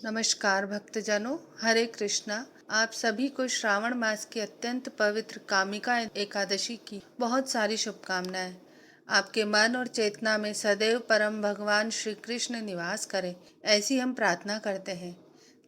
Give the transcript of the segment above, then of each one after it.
नमस्कार भक्तजनों, हरे कृष्णा। आप सभी को श्रावण मास की अत्यंत पवित्र कामिका एकादशी की बहुत सारी शुभकामनाएं। आपके मन और चेतना में सदैव परम भगवान श्री कृष्ण निवास करें, ऐसी हम प्रार्थना करते हैं।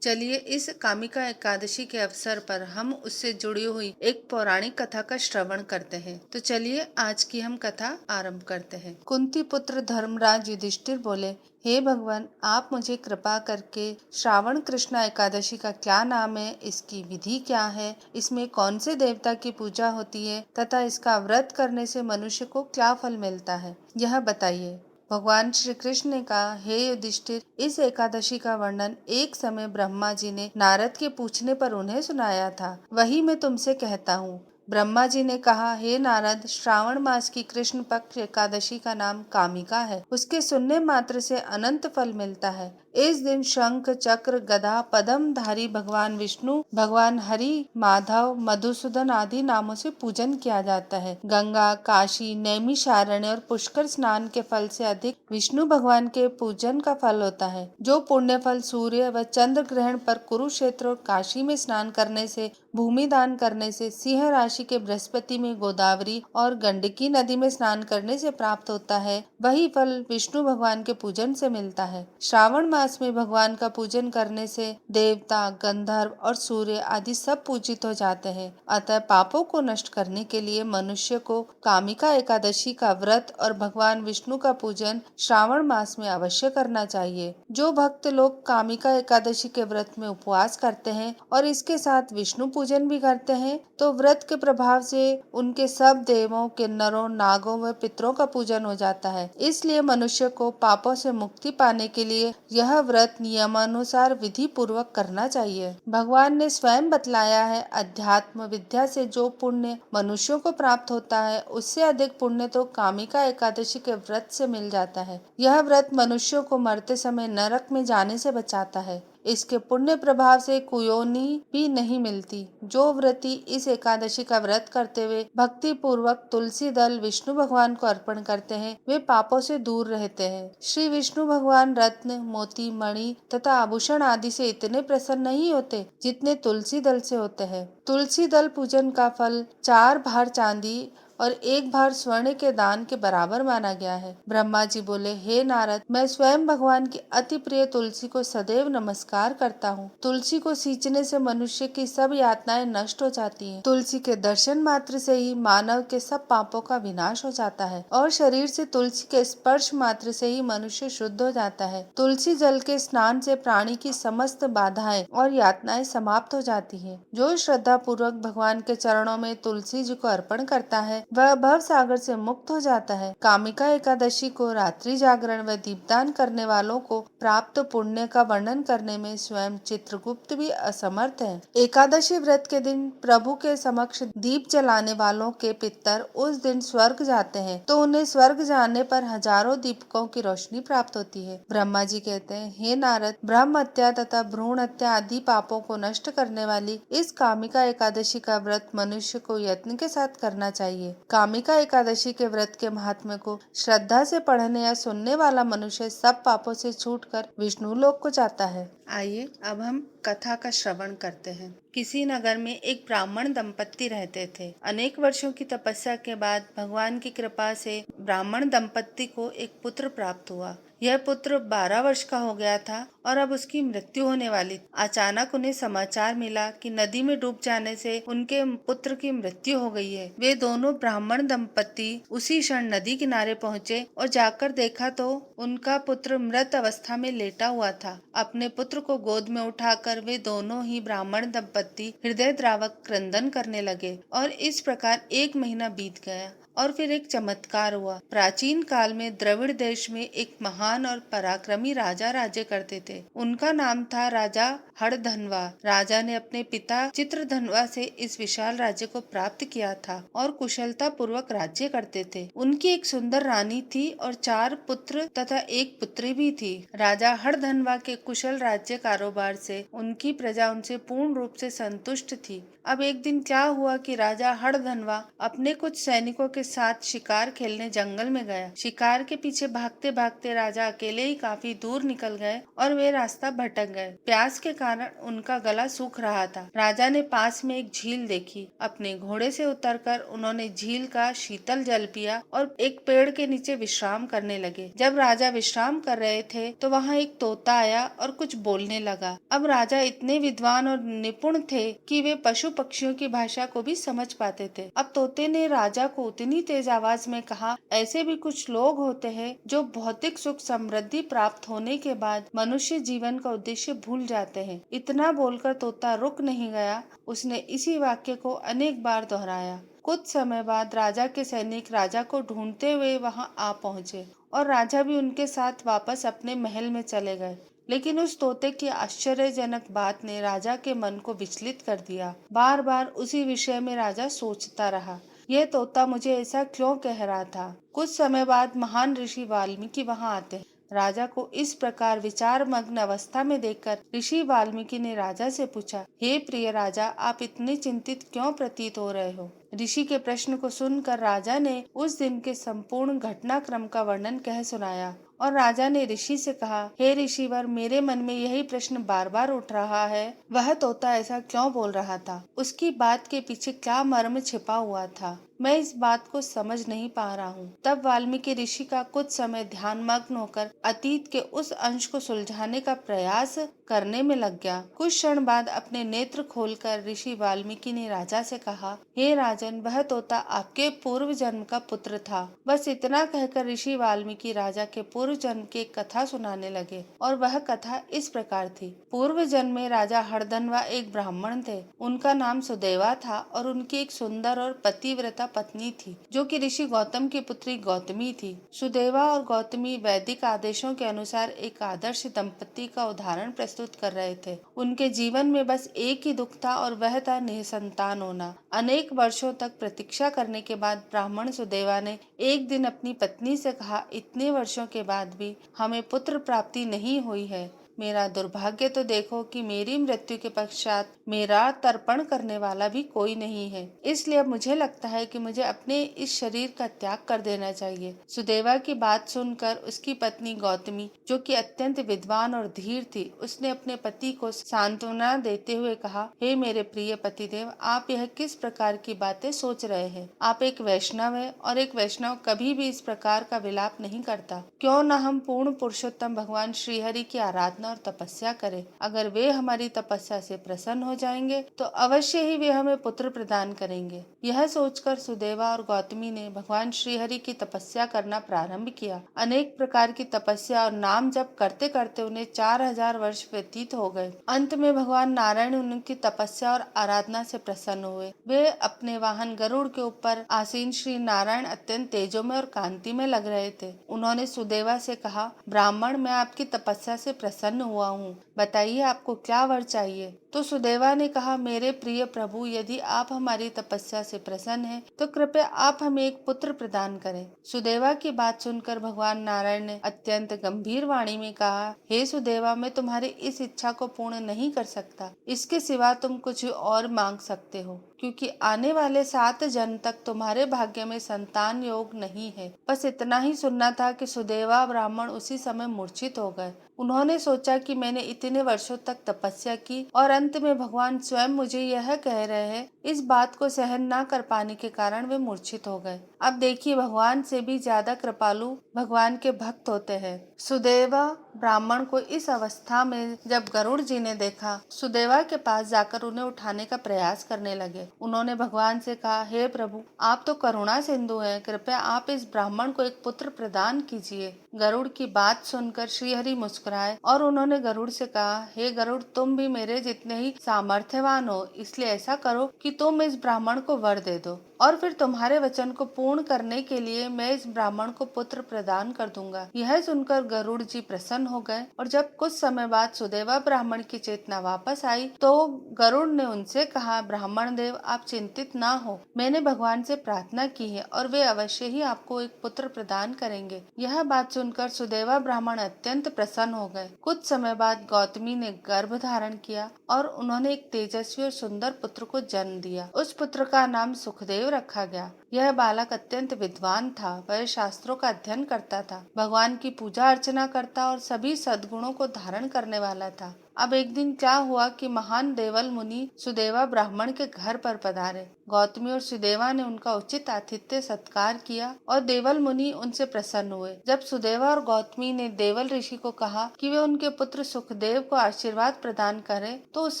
चलिए इस कामिका एकादशी के अवसर पर हम उससे जुड़ी हुई एक पौराणिक कथा का श्रवण करते हैं। तो चलिए आज की हम कथा आरंभ करते हैं। कुंती पुत्र धर्मराज युधिष्ठिर बोले, हे भगवान, आप मुझे कृपा करके श्रावण कृष्ण एकादशी का क्या नाम है, इसकी विधि क्या है, इसमें कौन से देवता की पूजा होती है तथा इसका व्रत करने से मनुष्य को क्या फल मिलता है, यह बताइए। भगवान श्री कृष्ण ने कहा, हे युधिष्ठिर, इस एकादशी का वर्णन एक समय ब्रह्मा जी ने नारद के पूछने पर उन्हें सुनाया था, वही मैं तुमसे कहता हूँ। ब्रह्मा जी ने कहा, हे नारद, श्रावण मास की कृष्ण पक्ष एकादशी का नाम कामिका है। उसके सुनने मात्र से अनंत फल मिलता है। इस दिन शंख, चक्र, गदा, पद्म धारी भगवान विष्णु, भगवान हरि, माधव, मधुसूदन आदि नामों से पूजन किया जाता है। गंगा, काशी, नैमिषारण्य और पुष्कर स्नान के फल से अधिक विष्णु भगवान के पूजन का फल होता है। जो पुण्य फल सूर्य व चंद्र ग्रहण पर कुरुक्षेत्र और काशी में स्नान करने से, भूमि दान करने से, सिंह राशि के बृहस्पति में गोदावरी और गंडकी नदी में स्नान करने से प्राप्त होता है, वही फल विष्णु भगवान के पूजन से मिलता है। श्रावण मास में भगवान का पूजन करने से देवता, गंधर्व और सूर्य आदि सब पूजित हो जाते हैं। अतः पापों को नष्ट करने के लिए मनुष्य को कामिका एकादशी का व्रत और भगवान विष्णु का पूजन श्रावण मास में अवश्य करना चाहिए। जो भक्त लोग कामिका एकादशी के व्रत में उपवास करते हैं और इसके साथ विष्णु पूजन भी करते हैं, तो व्रत के प्रभाव से उनके सब देवों, किन्नरों, नागों व पितरों का पूजन हो जाता है। इसलिए मनुष्य को पापों से मुक्ति पाने के लिए यह व्रत नियमानुसार विधि पूर्वक करना चाहिए। भगवान ने स्वयं बतलाया है, अध्यात्म विद्या से जो पुण्य मनुष्यों को प्राप्त होता है, उससे अधिक पुण्य तो कामिका एकादशी के व्रत से मिल जाता है। यह व्रत मनुष्यों को मरते समय नरक में जाने से बचाता है। इसके पुण्य प्रभाव से कुयोनि भी नहीं मिलती। जो व्रती इस एकादशी का व्रत करते हुए भक्ति पूर्वक तुलसी दल विष्णु भगवान को अर्पण करते हैं, वे पापों से दूर रहते हैं। श्री विष्णु भगवान रत्न, मोती, मणि तथा आभूषण आदि से इतने प्रसन्न नहीं होते जितने तुलसी दल से होते हैं। तुलसी दल पूजन का फल 4 भार चांदी और 1 भार स्वर्ण के दान के बराबर माना गया है। ब्रह्मा जी बोले, हे नारद, मैं स्वयं भगवान की अति प्रिय तुलसी को सदैव नमस्कार करता हूँ। तुलसी को सींचने से मनुष्य की सब यातनाएं नष्ट हो जाती हैं। तुलसी के दर्शन मात्र से ही मानव के सब पापों का विनाश हो जाता है और शरीर से तुलसी के स्पर्श मात्र से ही मनुष्य शुद्ध हो जाता है। तुलसी जल के स्नान से प्राणी की समस्त बाधाएं और यातनाएं समाप्त हो जाती हैं। जो श्रद्धा पूर्वक भगवान के चरणों में तुलसी जी को अर्पण करता है, वह भव सागर से मुक्त हो जाता है। कामिका एकादशी को रात्रि जागरण व दीपदान करने वालों को प्राप्त पुण्य का वर्णन करने में स्वयं चित्रगुप्त भी असमर्थ है। एकादशी व्रत के दिन प्रभु के समक्ष दीप जलाने वालों के पितर उस दिन स्वर्ग जाते हैं, तो उन्हें स्वर्ग जाने पर हजारों दीपकों की रोशनी प्राप्त होती है। ब्रह्मा जी कहते हैं, हे नारद, ब्रह्म हत्या तथा भ्रूण हत्या आदि पापों को नष्ट करने वाली इस कामिका एकादशी का व्रत मनुष्य को यत्न के साथ करना चाहिए। कामिका एकादशी के व्रत के महात्म्य को श्रद्धा से पढ़ने या सुनने वाला मनुष्य सब पापों से छूटकर विष्णु लोक को जाता है। आइए अब हम कथा का श्रवण करते हैं। किसी नगर में एक ब्राह्मण दंपत्ति रहते थे। अनेक वर्षों की तपस्या के बाद भगवान की कृपा से ब्राह्मण दंपत्ति को एक पुत्र प्राप्त हुआ। यह पुत्र 12 वर्ष का हो गया था और अब उसकी मृत्यु होने वाली। अचानक उन्हें समाचार मिला कि नदी में डूब जाने से उनके पुत्र की मृत्यु हो गई है। वे दोनों ब्राह्मण दंपत्ति उसी क्षण नदी किनारे पहुँचे और जाकर देखा तो उनका पुत्र मृत अवस्था में लेटा हुआ था। अपने पुत्र को गोद में उठाकर वे दोनों ही ब्राह्मण दंपत्ति हृदय द्रावक क्रंदन करने लगे और इस प्रकार 1 महीना बीत गया। और फिर एक चमत्कार हुआ। प्राचीन काल में द्रविड़ देश में एक महान और पराक्रमी राजा राज्य करते थे। उनका नाम था राजा हड़धनवा। राजा ने अपने पिता चित्रधनवा से इस विशाल राज्य को प्राप्त किया था और कुशलता पूर्वक राज्य करते थे। उनकी एक सुंदर रानी थी और 4 पुत्र तथा 1 पुत्री भी थी। राजा हड़धनवा के कुशल राज्य कारोबार से उनकी प्रजा उनसे पूर्ण रूप से संतुष्ट थी। अब एक दिन क्या हुआ कि राजा हड़धनवा अपने कुछ सैनिकों के के साथ शिकार खेलने जंगल में गया। शिकार के पीछे भागते भागते राजा अकेले ही काफी दूर निकल गए और वे रास्ता भटक गए। प्यास के कारण उनका गला सूख रहा था। राजा ने पास में एक झील देखी। अपने घोड़े से उतरकर उन्होंने झील का शीतल जल पिया और एक पेड़ के नीचे विश्राम करने लगे। जब राजा विश्राम कर रहे थे तो वहाँ एक तोता आया और कुछ बोलने लगा। अब राजा इतने विद्वान और निपुण थे कि वे पशु पक्षियों की भाषा को भी समझ पाते थे। अब तोते ने राजा को उतनी तेज आवाज में कहा, ऐसे भी कुछ लोग होते हैं जो भौतिक सुख समृद्धि प्राप्त होने के बाद मनुष्य जीवन का उद्देश्य भूल जाते हैं। इतना बोलकर तोता रुक नहीं गया। उसने इसी वाक्य को अनेक बार दोहराया। कुछ समय बाद राजा के सैनिक राजा को ढूंढते हुए वहां आ पहुंचे और राजा भी उनके साथ वापस अपने महल में चले गए। लेकिन उस तोते की आश्चर्यजनक बात ने राजा के मन को विचलित कर दिया। बार बार उसी विषय में राजा सोचता रहा। यह तोता मुझे ऐसा क्यों कह रहा था? कुछ समय बाद महान ऋषि वाल्मीकि वहां आते हैं। राजा को इस प्रकार विचार मग्न अवस्था में देखकर ऋषि वाल्मीकि ने राजा से पूछा, हे प्रिय राजा, आप इतने चिंतित क्यों प्रतीत हो रहे हो? ऋषि के प्रश्न को सुनकर राजा ने उस दिन के संपूर्ण घटनाक्रम का वर्णन कह सुनाया और राजा ने ऋषि से कहा, हे ऋषिवर, मेरे मन में यही प्रश्न बार बार उठ रहा है, वह तोता ऐसा क्यों बोल रहा था? उसकी बात के पीछे क्या मर्म छिपा हुआ था? मैं इस बात को समझ नहीं पा रहा हूँ। तब वाल्मीकि ऋषि का कुछ समय ध्यान मग्न होकर अतीत के उस अंश को सुलझाने का प्रयास करने में लग गया। कुछ क्षण बाद अपने नेत्र खोलकर ऋषि वाल्मीकि ने राजा से कहा, हे राजन, वह तोता आपके पूर्व जन्म का पुत्र था। बस इतना कहकर ऋषि वाल्मीकि राजा के पूर्व जन्म की एक कथा सुनाने लगे और वह कथा इस प्रकार थी। पूर्व जन्म में राजा हरधन्वा एक ब्राह्मण थे। उनका नाम सुदेवा था और उनकी एक सुंदर और पतिव्रता पत्नी थी जो कि ऋषि गौतम की पुत्री गौतमी थी। सुदेवा और गौतमी वैदिक आदेशों के अनुसार एक आदर्श दंपति का उदाहरण प्रस्तुत कर रहे थे। उनके जीवन में बस एक ही दुख था और वह था निसंतान होना। अनेक वर्षों तक प्रतीक्षा करने के बाद ब्राह्मण सुदेवा ने एक दिन अपनी पत्नी से कहा, इतने वर्षों के बाद भी हमें पुत्र प्राप्ति नहीं हुई है। मेरा दुर्भाग्य तो देखो कि मेरी मृत्यु के पश्चात मेरा तर्पण करने वाला भी कोई नहीं है। इसलिए अब मुझे लगता है कि मुझे अपने इस शरीर का त्याग कर देना चाहिए। सुदेवा की बात सुनकर उसकी पत्नी गौतमी, जो कि अत्यंत विद्वान और धीर थी, उसने अपने पति को सांत्वना देते हुए कहा, हे मेरे प्रिय पतिदेव, आप यह किस प्रकार की बातें सोच रहे हैं? आप एक वैष्णव है और एक वैष्णव कभी भी इस प्रकार का विलाप नहीं करता। क्यों न हम पूर्ण पुरुषोत्तम भगवान श्रीहरि की आराधना और तपस्या करें। अगर वे हमारी तपस्या से प्रसन्न हो जाएंगे तो अवश्य ही वे हमें पुत्र प्रदान करेंगे। यह सोचकर सुदेवा और गौतमी ने भगवान श्रीहरि की तपस्या करना प्रारंभ किया। अनेक प्रकार की तपस्या और नाम जप करते करते उन्हें 4000 वर्ष व्यतीत हो गए। अंत में भगवान नारायण उनकी तपस्या और आराधना से प्रसन्न हुए। वे अपने वाहन गरुड़ के ऊपर आसीन श्री नारायण अत्यंत तेजोमय और कांति में लग रहे थे। उन्होंने सुदेवा से कहा, ब्राह्मण, मैं आपकी तपस्या से प्रसन्न हुआ हूँ। बताइए आपको क्या वर चाहिए? तो सुदेवा ने कहा, मेरे प्रिय प्रभु, यदि आप हमारी तपस्या से प्रसन्न हैं, तो कृपया आप हमें एक पुत्र प्रदान करें। सुदेवा की बात सुनकर भगवान नारायण ने अत्यंत गंभीर वाणी में कहा, हे सुदेवा, मैं तुम्हारी इस इच्छा को पूर्ण नहीं कर सकता। इसके सिवा तुम कुछ और मांग सकते हो, क्योंकि आने वाले 7 जन्म तक तुम्हारे भाग्य में संतान योग नहीं है। बस इतना ही सुनना था कि सुदेवा ब्राह्मण उसी समय मूर्छित हो गए। उन्होंने सोचा कि मैंने इतने वर्षों तक तपस्या की और अंत में भगवान स्वयं मुझे यह कह रहे हैं। इस बात को सहन न कर पाने के कारण वे मूर्छित हो गए। अब देखिए, भगवान से भी ज्यादा कृपालु भगवान के भक्त होते हैं। सुदेवा ब्राह्मण को इस अवस्था में जब गरुड़ जी ने देखा, सुदेवा के पास जाकर उन्हें उठाने का प्रयास करने लगे। उन्होंने भगवान से कहा, हे प्रभु, आप तो करुणा सिंधु हैं, कृपया आप इस ब्राह्मण को एक पुत्र प्रदान कीजिए। गरुड़ की बात सुनकर श्रीहरि मुस्कुराए और उन्होंने गरुड़ से कहा, हे गरुड़, तुम भी मेरे जितने ही सामर्थ्यवान हो, इसलिए ऐसा करो कि तुम इस ब्राह्मण को वर दे दो और फिर तुम्हारे वचन को पूर्ण करने के लिए मैं इस ब्राह्मण को पुत्र प्रदान कर दूंगा। यह सुनकर गरुड़ जी प्रसन्न हो गए और जब कुछ समय बाद सुदेवा ब्राह्मण की चेतना वापस आई तो गरुड़ ने उनसे कहा, ब्राह्मण देव, आप चिंतित ना हो, मैंने भगवान से प्रार्थना की है और वे अवश्य ही आपको एक पुत्र प्रदान करेंगे। यह बात सुनकर सुदेवा ब्राह्मण अत्यंत प्रसन्न हो गए। कुछ समय बाद गौतमी ने गर्भ धारण किया और उन्होंने एक तेजस्वी और सुंदर पुत्र को जन्म दिया। उस पुत्र का नाम सुखदेव सदैव रखा गया। यह बालक अत्यंत विद्वान था, वह शास्त्रों का अध्ययन करता था, भगवान की पूजा अर्चना करता और सभी सद्गुणों को धारण करने वाला था। अब एक दिन क्या हुआ कि महान देवल मुनि सुदेवा ब्राह्मण के घर पर पधारे। गौतमी और सुदेवा ने उनका उचित आतिथ्य सत्कार किया और देवल मुनि उनसे प्रसन्न हुए। जब सुदेवा और गौतमी ने देवल ऋषि को कहा कि वे उनके पुत्र सुखदेव को आशीर्वाद प्रदान करें, तो उस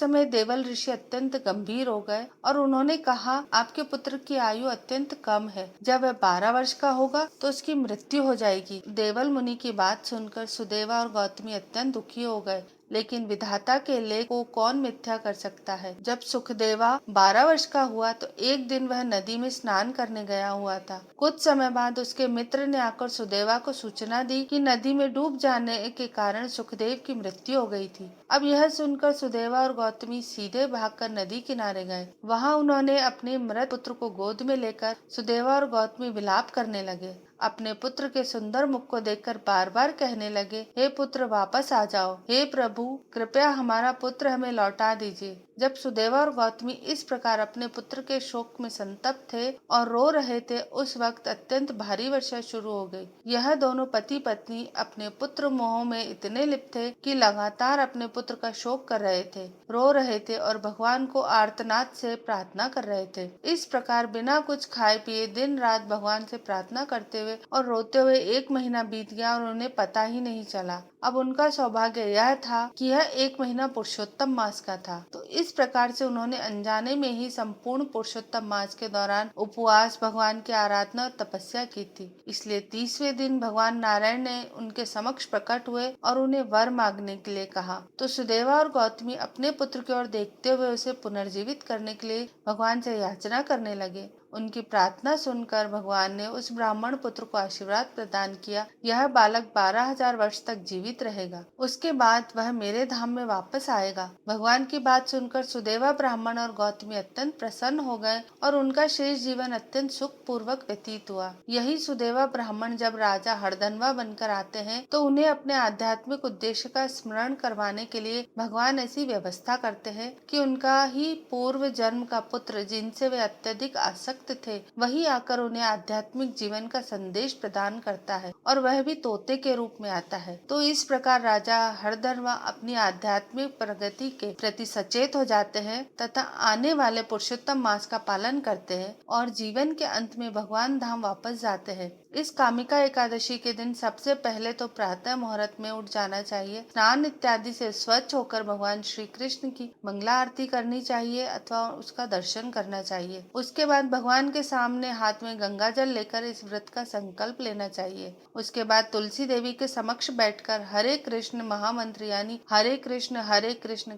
समय देवल ऋषि अत्यंत गंभीर हो गए और उन्होंने कहा, आपके पुत्र की आयु अत्यंत कम है, जब वह 12 वर्ष का होगा तो उसकी मृत्यु हो जाएगी। देवल मुनि की बात सुनकर सुदेवा और गौतमी अत्यंत दुखी हो गए, लेकिन विधाता के लेख को कौन मिथ्या कर सकता है। जब सुखदेवा 12 वर्ष का हुआ तो एक दिन वह नदी में स्नान करने गया हुआ था। कुछ समय बाद उसके मित्र ने आकर सुदेवा को सूचना दी कि नदी में डूब जाने के कारण सुखदेव की मृत्यु हो गई थी। अब यह सुनकर सुदेवा और गौतमी सीधे भागकर नदी किनारे गए। वहां उन्होंने अपने मृत पुत्र को गोद में लेकर सुदेवा और गौतमी विलाप करने लगे। अपने पुत्र के सुंदर मुख को देखकर बार बार कहने लगे, हे पुत्र वापस आ जाओ, हे प्रभु कृपया हमारा पुत्र हमें लौटा दीजिए। जब सुदेवा और गौतमी इस प्रकार अपने पुत्र के शोक में संतप्त थे और रो रहे थे, उस वक्त अत्यंत भारी वर्षा शुरू हो गई। यह दोनों पति पत्नी अपने पुत्र मोह में इतने लिप्त थे कि लगातार अपने पुत्र का शोक कर रहे थे, रो रहे थे और भगवान को आर्तनाद से प्रार्थना कर रहे थे। इस प्रकार बिना कुछ खाए पिए दिन रात भगवान से प्रार्थना करते हुए और रोते हुए 1 महीना बीत गया और उन्हें पता ही नहीं चला। अब उनका सौभाग्य यह था कि यह 1 महीना पुरुषोत्तम मास का था। तो इस प्रकार से उन्होंने अनजाने में ही संपूर्ण पुरुषोत्तम मास के दौरान उपवास, भगवान की आराधना और तपस्या की थी। इसलिए 30वें दिन भगवान नारायण ने उनके समक्ष प्रकट हुए और उन्हें वर मांगने के लिए कहा। तो सुदेवा और गौतमी अपने पुत्र की ओर देखते हुए उसे पुनर्जीवित करने के लिए भगवान से याचना करने लगे। उनकी प्रार्थना सुनकर भगवान ने उस ब्राह्मण पुत्र को आशीर्वाद प्रदान किया, यह बालक 12,000 वर्ष तक जीवित रहेगा, उसके बाद वह मेरे धाम में वापस आएगा। भगवान की बात सुनकर सुदेवा ब्राह्मण और गौतमी अत्यंत प्रसन्न हो गए और उनका शेष जीवन अत्यंत सुख पूर्वक व्यतीत हुआ। यही सुदेवा ब्राह्मण जब राजा हरधनवा बनकर आते हैं तो उन्हें अपने आध्यात्मिक उद्देश्य का स्मरण करवाने के लिए भगवान ऐसी व्यवस्था करते हैं कि उनका ही पूर्व जन्म का पुत्र, जिनसे वे अत्यधिक आसक्त थे, वही आकर उन्हें आध्यात्मिक जीवन का संदेश प्रदान करता है और वह भी तोते के रूप में आता है। तो इस प्रकार राजा हरधनवा अपनी आध्यात्मिक प्रगति के प्रति सचेत हो जाते हैं तथा आने वाले पुरुषोत्तम मास का पालन करते हैं और जीवन के अंत में भगवान धाम वापस जाते हैं। इस कामिका एकादशी के दिन सबसे पहले तो प्रातः मुहूर्त में उठ जाना चाहिए, स्नान इत्यादि से स्वच्छ होकर भगवान श्री कृष्ण की मंगला आरती करनी चाहिए अथवा उसका दर्शन करना चाहिए। उसके बाद भगवान के सामने हाथ में गंगा जल लेकर इस व्रत का संकल्प लेना चाहिए। उसके बाद तुलसी देवी के समक्ष बैठकर हरे कृष्ण महामंत्र यानी हरे कृष्ण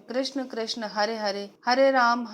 कृष्ण कृष्ण हरे हरे, हरे राम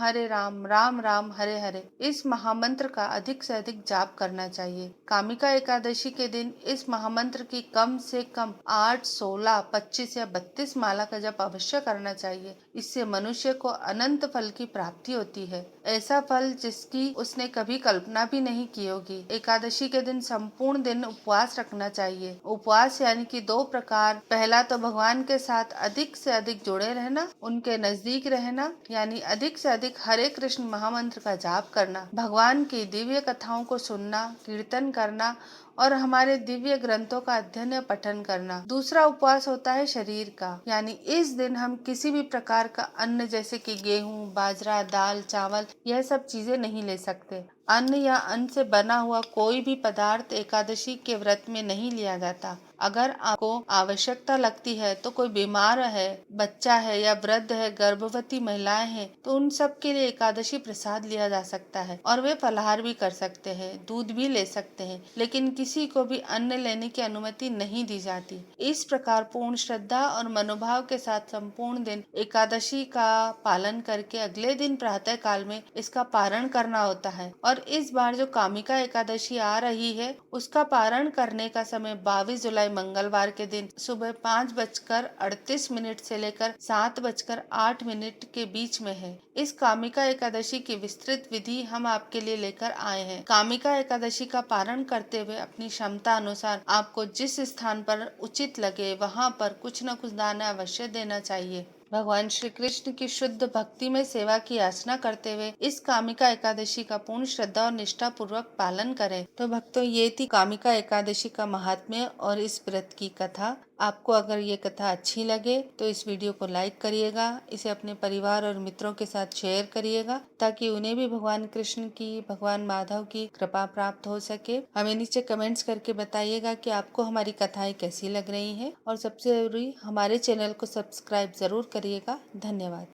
राम राम हरे हरे, इस महामंत्र का अधिक से अधिक जाप करना चाहिए। कामिका एकादशी के दिन इस महामंत्र की कम से कम 8, 16, 25 या 32 माला का जप अवश्य करना चाहिए। इससे मनुष्य को अनंत फल की प्राप्ति होती है, ऐसा फल जिसकी उसने कभी कल्पना भी नहीं की होगी। एकादशी के दिन संपूर्ण दिन उपवास रखना चाहिए। उपवास यानी कि 2 प्रकार, पहला तो भगवान के साथ अधिक से अधिक जुड़े रहना, उनके नजदीक रहना यानी अधिक से अधिक हरे कृष्ण महामंत्र का जाप करना, भगवान की दिव्य कथाओं को सुनना, कीर्तन करना और हमारे दिव्य ग्रंथों का अध्ययन या पठन करना। दूसरा उपवास होता है शरीर का, यानी इस दिन हम किसी भी प्रकार का अन्न जैसे कि गेहूं, बाजरा, दाल, चावल यह सब चीजें नहीं ले सकते। अन्न या अन्न से बना हुआ कोई भी पदार्थ एकादशी के व्रत में नहीं लिया जाता। अगर आपको आवश्यकता लगती है तो कोई बीमार है, बच्चा है या वृद्ध है, गर्भवती महिलाएं हैं, तो उन सब के लिए एकादशी प्रसाद लिया जा सकता है और वे फलाहार भी कर सकते हैं, दूध भी ले सकते हैं, लेकिन किसी को भी अन्न लेने की अनुमति नहीं दी जाती। इस प्रकार पूर्ण श्रद्धा और मनोभाव के साथ संपूर्ण दिन एकादशी का पालन करके अगले दिन प्रातः काल में इसका पारण करना होता है। और इस बार जो कामिका एकादशी आ रही है उसका पारण करने का समय 22 जुलाई मंगलवार के दिन सुबह 5:38 से लेकर 7:08 के बीच में है। इस कामिका एकादशी की विस्तृत विधि हम आपके लिए लेकर आए हैं। कामिका एकादशी का पारण करते हुए अपनी क्षमता अनुसार आपको जिस स्थान पर उचित लगे वहाँ पर कुछ न कुछ दान अवश्य देना चाहिए। भगवान श्री कृष्ण की शुद्ध भक्ति में सेवा की याचना करते हुए इस कामिका एकादशी का पूर्ण श्रद्धा और निष्ठा पूर्वक पालन करें। तो भक्तों, ये थी कामिका एकादशी का महात्म्य और इस व्रत की कथा। आपको अगर ये कथा अच्छी लगे तो इस वीडियो को लाइक करिएगा, इसे अपने परिवार और मित्रों के साथ शेयर करिएगा ताकि उन्हें भी भगवान कृष्ण की, भगवान माधव की कृपा प्राप्त हो सके। हमें नीचे कमेंट्स करके बताइएगा कि आपको हमारी कथाएं कैसी लग रही हैं और सबसे जरूरी हमारे चैनल को सब्सक्राइब जरूर करिएगा। धन्यवाद।